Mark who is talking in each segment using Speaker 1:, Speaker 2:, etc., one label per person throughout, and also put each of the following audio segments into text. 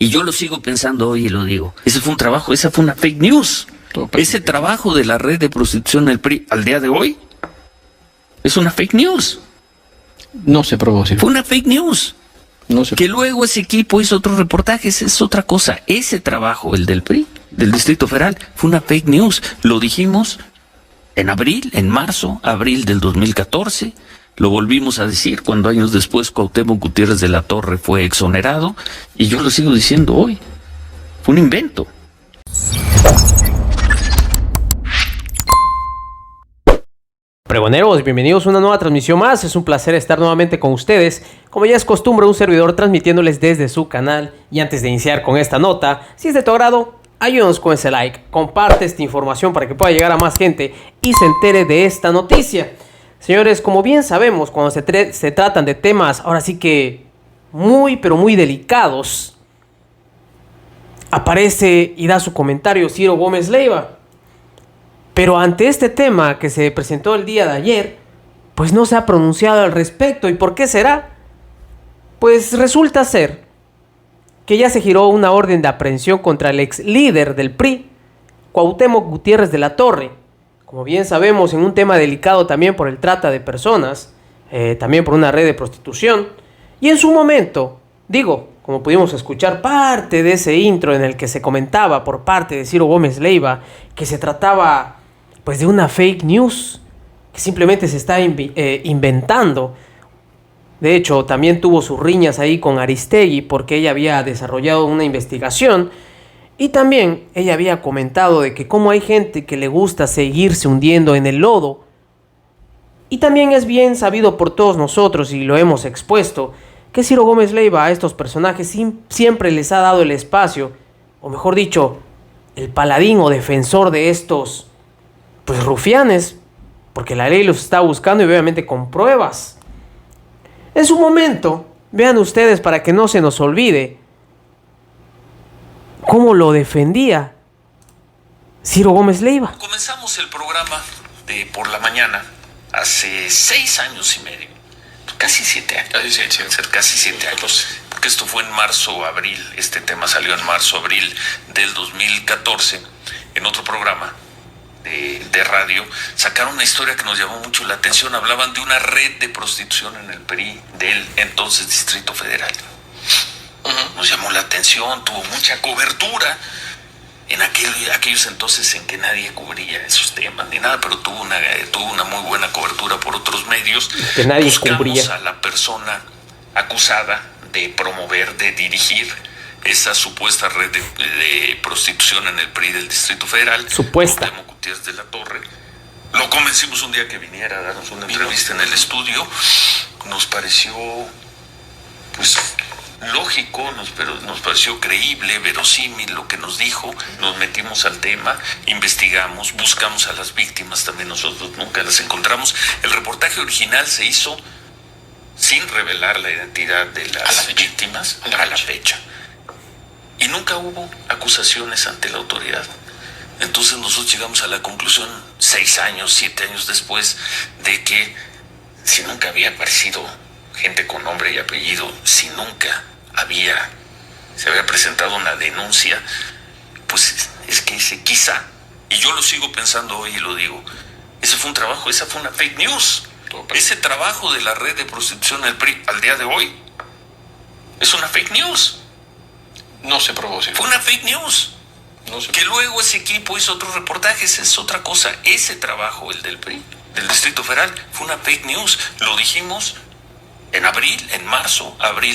Speaker 1: Y yo lo sigo pensando hoy y lo digo. Ese fue un trabajo, esa fue una fake news. Ese trabajo de la red de prostitución del PRI al día de hoy es una fake news.
Speaker 2: No se probó, sí.
Speaker 1: Fue una fake news.
Speaker 2: No se
Speaker 1: Que luego ese equipo hizo otros reportajes, es otra cosa. Ese trabajo, el del PRI, del Distrito Federal, fue una fake news. Lo dijimos en abril del 2014. Lo volvimos a decir cuando años después Cuauhtémoc Gutiérrez de la Torre fue exonerado. Y yo lo sigo diciendo hoy. Fue un invento.
Speaker 3: Pregoneros, bienvenidos a una nueva transmisión más. Es un placer estar nuevamente con ustedes. Como ya es costumbre, un servidor transmitiéndoles desde su canal. Y antes de iniciar con esta nota, si es de tu agrado, ayúdanos con ese like, comparte esta información para que pueda llegar a más gente y se entere de esta noticia. Señores, como bien sabemos, cuando se tratan de temas ahora sí que muy pero muy delicados, aparece y da su comentario Ciro Gómez Leiva. Pero ante este tema que se presentó el día de ayer, pues no se ha pronunciado al respecto. ¿Y por qué será? Pues resulta ser que ya se giró una orden de aprehensión contra el ex líder del PRI, Cuauhtémoc Gutiérrez de la Torre. Como bien sabemos, en un tema delicado también por el trata de personas, también por una red de prostitución. Y en su momento, como pudimos escuchar parte de ese intro en el que se comentaba por parte de Ciro Gómez Leiva que se trataba pues de una fake news que simplemente se está inventando. De hecho, también tuvo sus riñas ahí con Aristegui porque ella había desarrollado una investigación y también ella había comentado de que cómo hay gente que le gusta seguirse hundiendo en el lodo. Y también es bien sabido por todos nosotros y lo hemos expuesto que Ciro Gómez Leiva a estos personajes siempre les ha dado el espacio, o mejor dicho, el paladín o defensor de estos pues rufianes, porque la ley los está buscando y obviamente con pruebas. En su momento, vean ustedes para que no se nos olvide cómo lo defendía Ciro Gómez Leiva.
Speaker 1: Comenzamos el programa de por la mañana hace 6 años y medio, casi 7 años, casi 7 años, porque esto fue en marzo-abril, este tema salió en marzo-abril del 2014, en otro programa de radio, sacaron una historia que nos llamó mucho la atención. Hablaban de una red de prostitución en el PRI del entonces Distrito Federal. Nos llamó la atención, tuvo mucha cobertura en aquellos entonces en que nadie cubría esos temas ni nada, pero tuvo una muy buena cobertura por otros medios.
Speaker 3: Que nadie
Speaker 1: Buscamos
Speaker 3: cubría
Speaker 1: a la persona acusada de promover, de dirigir esa supuesta red de prostitución en el PRI del Distrito Federal,
Speaker 3: supuesta.
Speaker 1: Cuauhtémoc Gutiérrez de la Torre. Lo convencimos un día que viniera a darnos una entrevista en el estudio. Nos pareció pues lógico, nos pareció creíble, verosímil lo que nos dijo. Nos metimos al tema, investigamos, buscamos a las víctimas, también nosotros nunca las encontramos. El reportaje original se hizo sin revelar la identidad de las víctimas a la fecha. Y nunca hubo acusaciones ante la autoridad. Entonces nosotros llegamos a la conclusión 6 años, 7 años después, de que si nunca había aparecido gente con nombre y apellido, si nunca se había presentado una denuncia, pues es que quizá, y yo lo sigo pensando hoy y lo digo, ese fue un trabajo, esa fue una fake news. Ese trabajo de la red de prostitución del PRI al día de hoy es una fake news.
Speaker 2: No se probó, sí.
Speaker 1: Fue una fake news. Que luego ese equipo hizo otros reportajes, es otra cosa. Ese trabajo, el del PRI, del Distrito Federal, fue una fake news. Lo dijimos en abril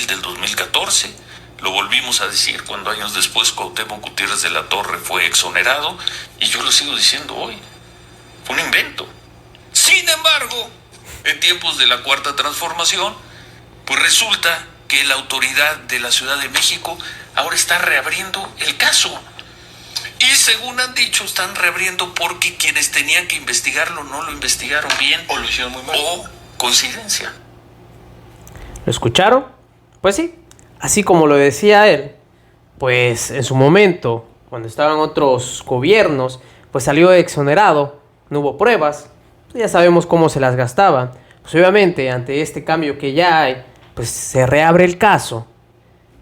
Speaker 1: del 2014. Lo volvimos a decir cuando años después Cuauhtémoc Gutiérrez de la Torre fue exonerado. Y yo lo sigo diciendo hoy. Fue un invento. Sin embargo, en tiempos de la Cuarta Transformación, pues resulta que la autoridad de la Ciudad de México ahora está reabriendo el caso. Y según han dicho, están reabriendo porque quienes tenían que investigarlo no lo investigaron bien.
Speaker 2: O lo hicieron muy mal.
Speaker 1: O coincidencia.
Speaker 3: ¿Lo escucharon? Pues sí, así como lo decía él, pues en su momento, cuando estaban otros gobiernos, pues salió exonerado, no hubo pruebas, pues ya sabemos cómo se las gastaban. Pues obviamente, ante este cambio que ya hay, pues se reabre el caso.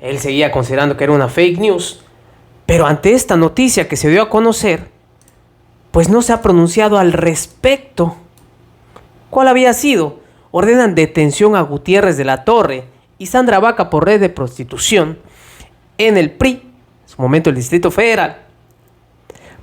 Speaker 3: Él seguía considerando que era una fake news. Pero ante esta noticia que se dio a conocer, pues no se ha pronunciado al respecto. ¿Cuál había sido? Ordenan detención a Gutiérrez de la Torre y Sandra Vaca por red de prostitución en el PRI, en su momento el Distrito Federal,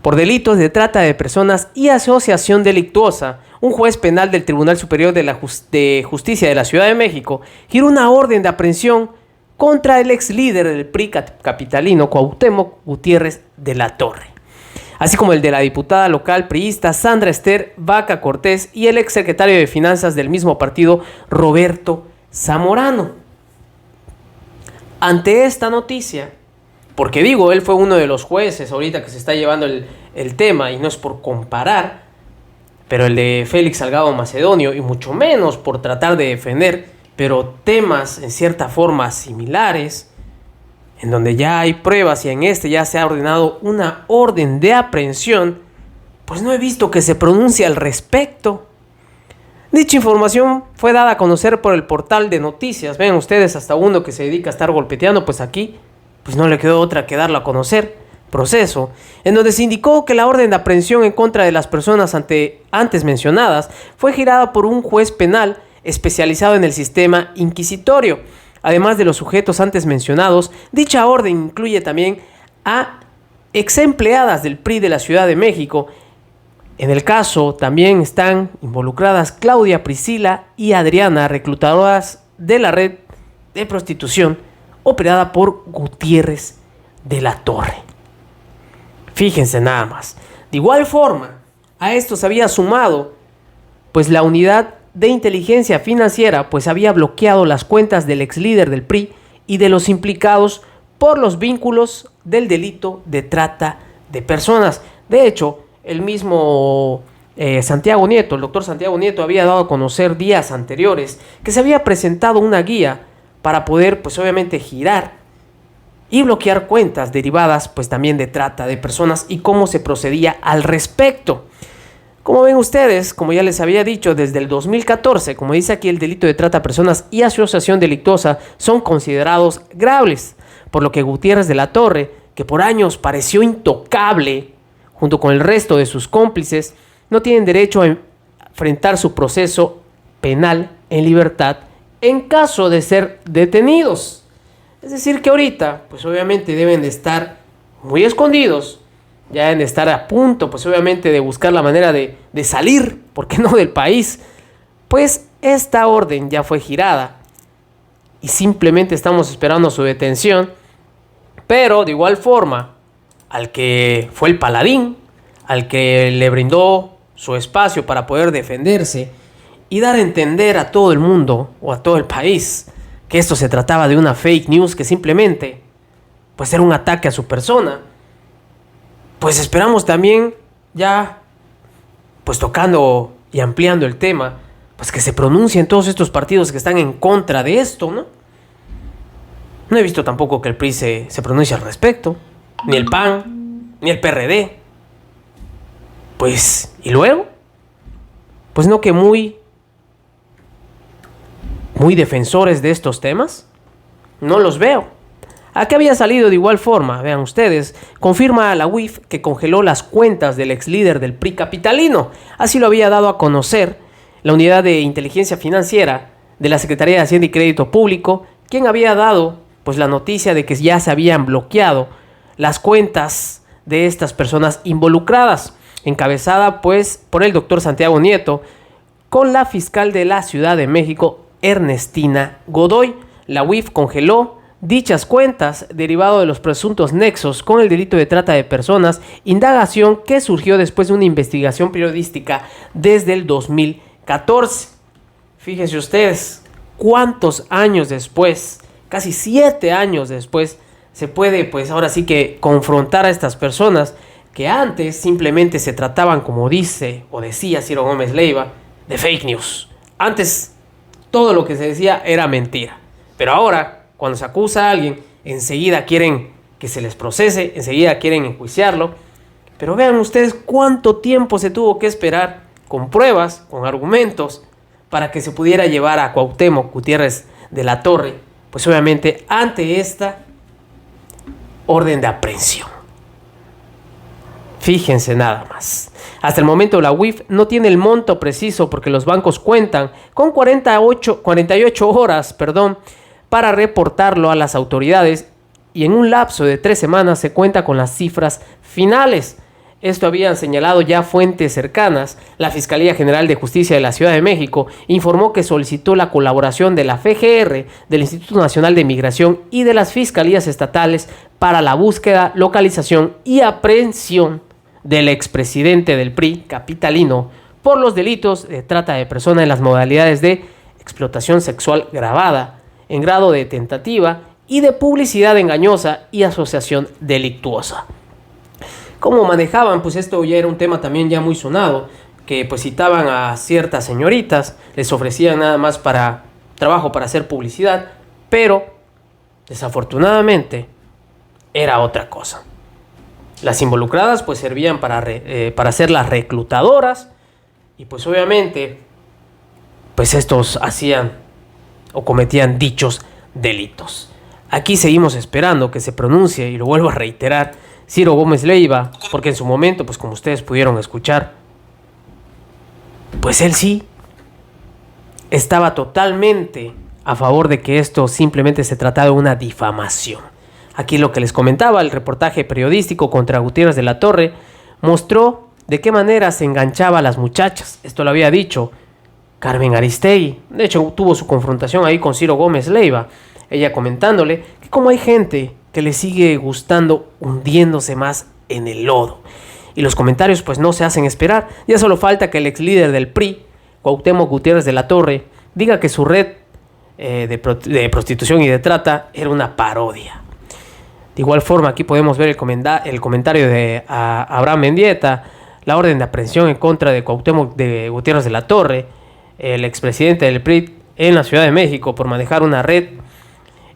Speaker 3: por delitos de trata de personas y asociación delictuosa. Un juez penal del Tribunal Superior de Justicia de la Ciudad de México giró una orden de aprehensión contra el ex líder del PRI capitalino, Cuauhtémoc Gutiérrez de la Torre, así como el de la diputada local priista Sandra Esther Vaca Cortés y el ex secretario de Finanzas del mismo partido, Roberto Zamorano. Ante esta noticia, porque digo, él fue uno de los jueces ahorita que se está llevando el tema, y no es por comparar, pero el de Félix Salgado Macedonio, y mucho menos por tratar de defender, pero temas en cierta forma similares, en donde ya hay pruebas y en este ya se ha ordenado una orden de aprehensión, pues no he visto que se pronuncie al respecto. Dicha información fue dada a conocer por el portal de noticias. Ven ustedes, hasta uno que se dedica a estar golpeteando, pues aquí pues no le quedó otra que darlo a conocer. Proceso, en donde se indicó que la orden de aprehensión en contra de las personas antes mencionadas fue girada por un juez penal especializado en el sistema inquisitorio. Además de los sujetos antes mencionados, dicha orden incluye también a ex empleadas del PRI de la Ciudad de México. En el caso también están involucradas Claudia, Priscila y Adriana, reclutadoras de la red de prostitución operada por Gutiérrez de la Torre. Fíjense nada más. De igual forma, a esto se había sumado pues la unidad de inteligencia financiera, pues había bloqueado las cuentas del ex líder del PRI y de los implicados por los vínculos del delito de trata de personas. De hecho, el mismo Santiago Nieto, el doctor Santiago Nieto, había dado a conocer días anteriores que se había presentado una guía para poder, pues obviamente, girar y bloquear cuentas derivadas, pues también de trata de personas, y cómo se procedía al respecto. Como ven ustedes, como ya les había dicho, desde el 2014, como dice aquí, el delito de trata de personas y asociación delictuosa son considerados graves, por lo que Gutiérrez de la Torre, que por años pareció intocable, junto con el resto de sus cómplices, no tienen derecho a enfrentar su proceso penal en libertad en caso de ser detenidos. Es decir que ahorita, pues obviamente deben de estar muy escondidos, ya deben de estar a punto, pues obviamente, de buscar la manera de salir, ¿por qué no?, del país. Pues esta orden ya fue girada y simplemente estamos esperando su detención. Pero de igual forma, al que fue el paladín, al que le brindó su espacio para poder defenderse y dar a entender a todo el mundo o a todo el país que esto se trataba de una fake news, que simplemente pues era un ataque a su persona, pues esperamos también, ya pues tocando y ampliando el tema, pues que se pronuncien todos estos partidos que están en contra de esto, ¿no? No he visto tampoco que el PRI se pronuncie al respecto, ni el PAN, ni el PRD. Pues, ¿y luego? Pues no que muy defensores de estos temas. No los veo. ¿A qué había salido de igual forma? Vean ustedes, confirma a la UIF que congeló las cuentas del ex líder del PRI capitalino. Así lo había dado a conocer la unidad de inteligencia financiera de la Secretaría de Hacienda y Crédito Público, quien había dado pues la noticia de que ya se habían bloqueado las cuentas de estas personas involucradas, encabezada pues por el doctor Santiago Nieto, con la fiscal de la Ciudad de México, Ernestina Godoy. La UIF congeló dichas cuentas derivado de los presuntos nexos con el delito de trata de personas, indagación que surgió después de una investigación periodística desde el 2014. Fíjense ustedes cuántos años después, casi 7 años después, se puede pues ahora sí que confrontar a estas personas que antes simplemente se trataban, como dice o decía Ciro Gómez Leiva, de fake news. Antes todo lo que se decía era mentira, pero ahora cuando se acusa a alguien, enseguida quieren que se les procese, enseguida quieren enjuiciarlo. Pero vean ustedes cuánto tiempo se tuvo que esperar, con pruebas, con argumentos, para que se pudiera llevar a Cuauhtémoc Gutiérrez de la Torre pues obviamente ante esta orden de aprehensión. Fíjense nada más. Hasta el momento la UIF no tiene el monto preciso porque los bancos cuentan con 48 horas, para reportarlo a las autoridades, y en un lapso de 3 semanas se cuenta con las cifras finales. Esto habían señalado ya fuentes cercanas. La Fiscalía General de Justicia de la Ciudad de México informó que solicitó la colaboración de la FGR, del Instituto Nacional de Migración y de las Fiscalías Estatales para la búsqueda, localización y aprehensión del expresidente del PRI capitalino por los delitos de trata de personas en las modalidades de explotación sexual gravada, en grado de tentativa y de publicidad engañosa y asociación delictuosa. ¿Cómo manejaban? Pues esto ya era un tema también ya muy sonado, que pues citaban a ciertas señoritas, les ofrecían nada más para trabajo para hacer publicidad, pero desafortunadamente era otra cosa. Las involucradas pues servían para ser las reclutadoras, y pues obviamente pues estos hacían o cometían dichos delitos. Aquí seguimos esperando que se pronuncie, y lo vuelvo a reiterar, Ciro Gómez Leiva, porque en su momento, pues como ustedes pudieron escuchar, pues él sí estaba totalmente a favor de que esto simplemente se trataba de una difamación. Aquí lo que les comentaba, el reportaje periodístico contra Gutiérrez de la Torre mostró de qué manera se enganchaba a las muchachas. Esto lo había dicho Carmen Aristegui. De hecho, tuvo su confrontación ahí con Ciro Gómez Leiva. Ella comentándole que como hay gente que le sigue gustando hundiéndose más en el lodo. Y los comentarios pues no se hacen esperar. Ya solo falta que el ex líder del PRI, Cuauhtémoc Gutiérrez de la Torre, diga que su red de prostitución y de trata era una parodia. De igual forma, aquí podemos ver el comentario de Abraham Mendieta, la orden de aprehensión en contra de Cuauhtémoc de Gutiérrez de la Torre, el expresidente del PRI en la Ciudad de México, por manejar una red.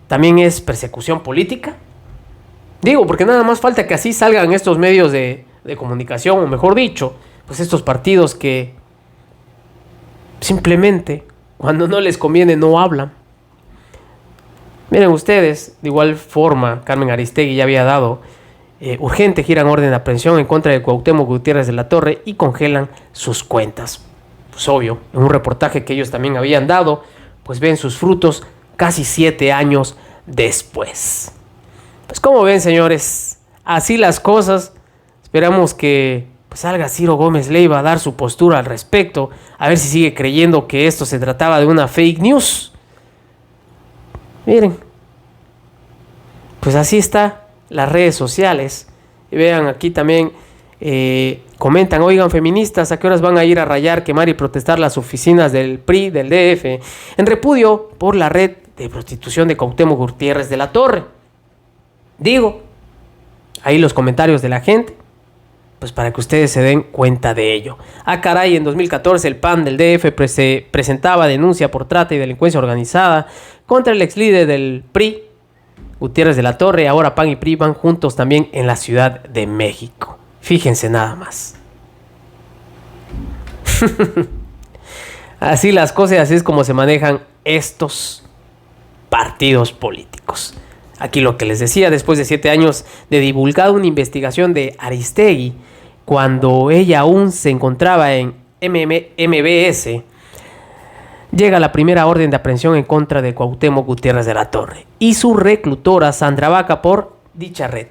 Speaker 3: ¿También es persecución política? Digo, porque nada más falta que así salgan estos medios de comunicación, o mejor dicho, pues estos partidos que simplemente cuando no les conviene no hablan. Miren ustedes, de igual forma, Carmen Aristegui ya había dado urgente, giran orden de aprehensión en contra de Cuauhtémoc Gutiérrez de la Torre y congelan sus cuentas. Pues obvio, en un reportaje que ellos también habían dado, pues ven sus frutos casi 7 años después. Pues como ven, señores, así las cosas. Esperamos que pues salga Ciro Gómez Leiva a dar su postura al respecto, a ver si sigue creyendo que esto se trataba de una fake news. Miren, pues así está las redes sociales. Y vean, aquí también comentan, oigan feministas, ¿a qué horas van a ir a rayar, quemar y protestar las oficinas del PRI, del DF, en repudio por la red de prostitución de Cuauhtémoc Gutiérrez de la Torre? Digo, ahí los comentarios de la gente, pues para que ustedes se den cuenta de ello. Ah, caray, en 2014 el PAN del DF presentaba denuncia por trata y delincuencia organizada contra el ex líder del PRI, Gutiérrez de la Torre. Ahora PAN y PRI van juntos también en la Ciudad de México. Fíjense nada más. Así las cosas, así es como se manejan estos partidos políticos. Aquí lo que les decía, después de 7 años de divulgada una investigación de Aristegui, cuando ella aún se encontraba en MBS, llega la primera orden de aprehensión en contra de Cuauhtémoc Gutiérrez de la Torre y su reclutora Sandra Vaca por dicha red.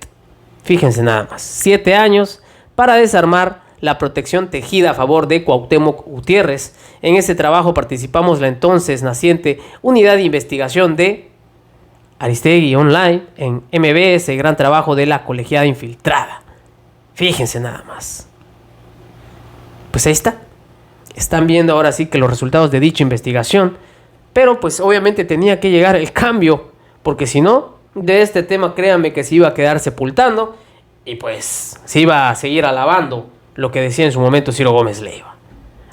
Speaker 3: Fíjense nada más, 7 años para desarmar la protección tejida a favor de Cuauhtémoc Gutiérrez. En ese trabajo participamos la entonces naciente Unidad de Investigación de Aristegui Online en MBS, gran trabajo de la colegiada infiltrada. Fíjense nada más. Pues ahí está. Están viendo ahora sí que los resultados de dicha investigación, pero pues obviamente tenía que llegar el cambio, porque si no, de este tema créanme que se iba a quedar sepultando y pues se iba a seguir alabando lo que decía en su momento Ciro Gómez Leiva.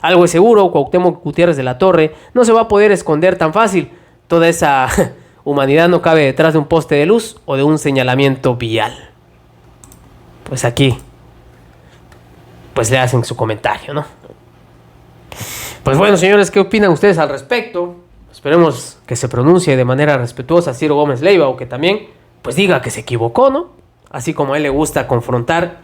Speaker 3: Algo es seguro, Cuauhtémoc Gutiérrez de la Torre no se va a poder esconder tan fácil. Toda esa humanidad no cabe detrás de un poste de luz o de un señalamiento vial. Pues aquí, pues le hacen su comentario, ¿no? Pues bueno, señores, ¿qué opinan ustedes al respecto? Esperemos que se pronuncie de manera respetuosa Ciro Gómez Leiva, o que también pues diga que se equivocó, ¿no? Así como a él le gusta confrontar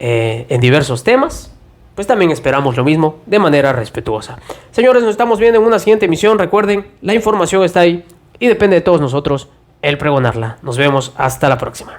Speaker 3: en diversos temas, pues también esperamos lo mismo de manera respetuosa. Señores, nos estamos viendo en una siguiente emisión. Recuerden, la información está ahí y depende de todos nosotros el pregonarla. Nos vemos hasta la próxima.